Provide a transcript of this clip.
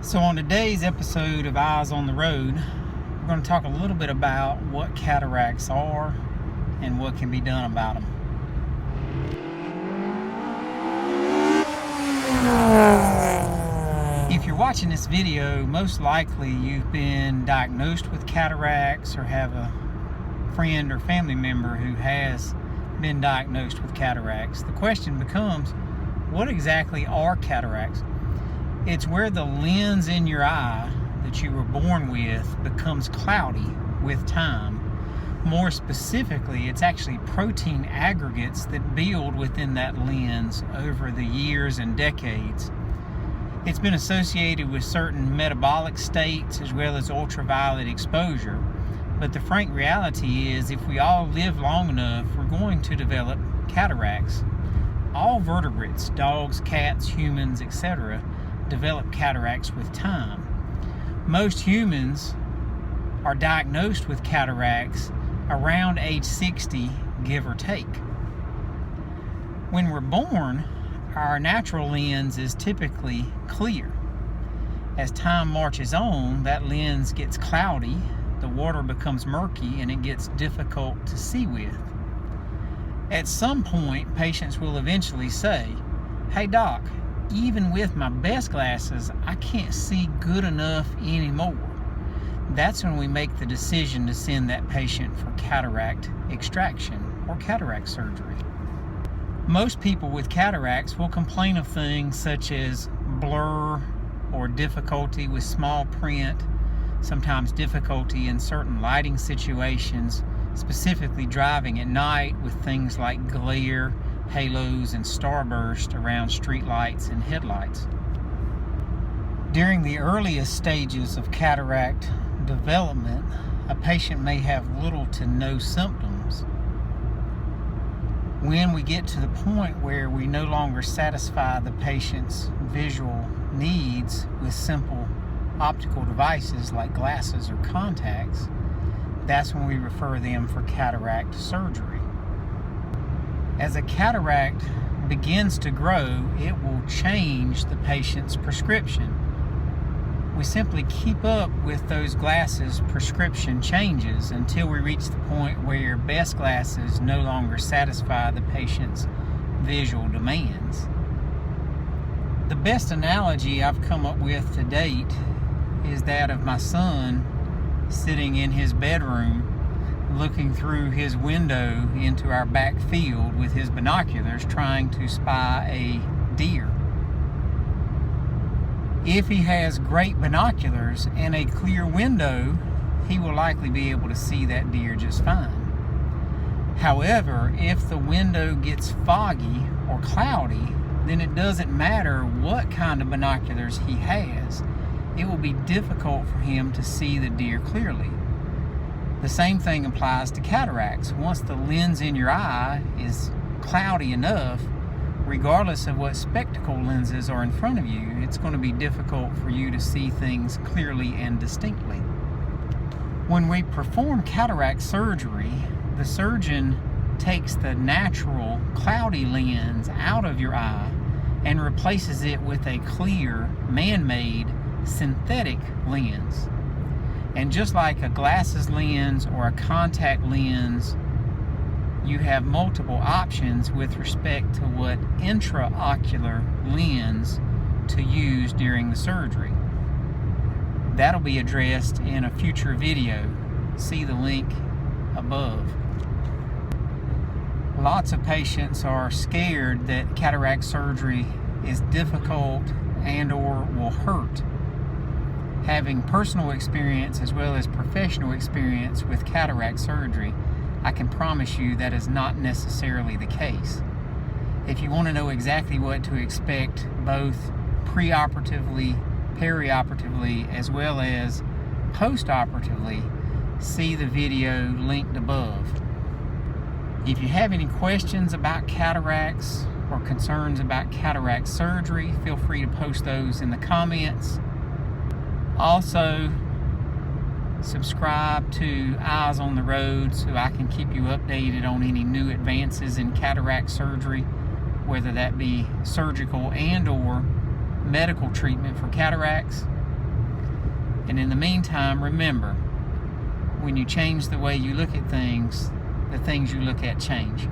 So on today's episode of Eyes on the Road, we're going to talk a little bit about what cataracts are and what can be done about them. If you're watching this video, most likely you've been diagnosed with cataracts or have a friend or family member who has been diagnosed with cataracts. The question becomes, what exactly are cataracts? It's where the lens in your eye that you were born with becomes cloudy with time. More specifically, it's actually protein aggregates that build within that lens over the years and decades. It's been associated with certain metabolic states as well as ultraviolet exposure. But the frank reality is, if we all live long enough, we're going to develop cataracts. All vertebrates, dogs, cats, humans, etc., develop cataracts with time. Most humans are diagnosed with cataracts around age 60, give or take. When we're born, our natural lens is typically clear. As time marches on, that lens gets cloudy, the water becomes murky, and it gets difficult to see with. At some point, patients will eventually say, "Hey doc, even with my best glasses, I can't see good enough anymore." That's when we make the decision to send that patient for cataract extraction or cataract surgery. Most people with cataracts will complain of things such as blur or difficulty with small print, sometimes difficulty in certain lighting situations, specifically driving at night with things like glare, halos, and starburst around street lights and headlights. During the earliest stages of cataract development, a patient may have little to no symptoms. When we get to the point where we no longer satisfy the patient's visual needs with simple optical devices like glasses or contacts, that's when we refer them for cataract surgery. As a cataract begins to grow, it will change the patient's prescription. We simply keep up with those glasses' prescription changes until we reach the point where best glasses no longer satisfy the patient's visual demands. The best analogy I've come up with to date is that of my son sitting in his bedroom looking through his window into our back field with his binoculars trying to spy a deer. If he has great binoculars and a clear window, he will likely be able to see that deer just fine. However, if the window gets foggy or cloudy, then it doesn't matter what kind of binoculars he has. It will be difficult for him to see the deer clearly. The same thing applies to cataracts. Once the lens in your eye is cloudy enough, regardless of what spectacle lenses are in front of you, it's going to be difficult for you to see things clearly and distinctly. When we perform cataract surgery, the surgeon takes the natural cloudy lens out of your eye and replaces it with a clear, man-made synthetic lens. And just like a glasses lens or a contact lens, you have multiple options with respect to what intraocular lens to use during the surgery. That'll be addressed in a future video. See the link above. Lots of patients are scared that cataract surgery is difficult and or will hurt. Having personal experience as well as professional experience with cataract surgery, I can promise you that is not necessarily the case. If you want to know exactly what to expect both preoperatively, perioperatively, as well as postoperatively, see the video linked above. If you have any questions about cataracts or concerns about cataract surgery, feel free to post those in the comments. Also, subscribe to Eyes on the Road so I can keep you updated on any new advances in cataract surgery, whether that be surgical and or medical treatment for cataracts. And in the meantime, remember, when you change the way you look at things, the things you look at change.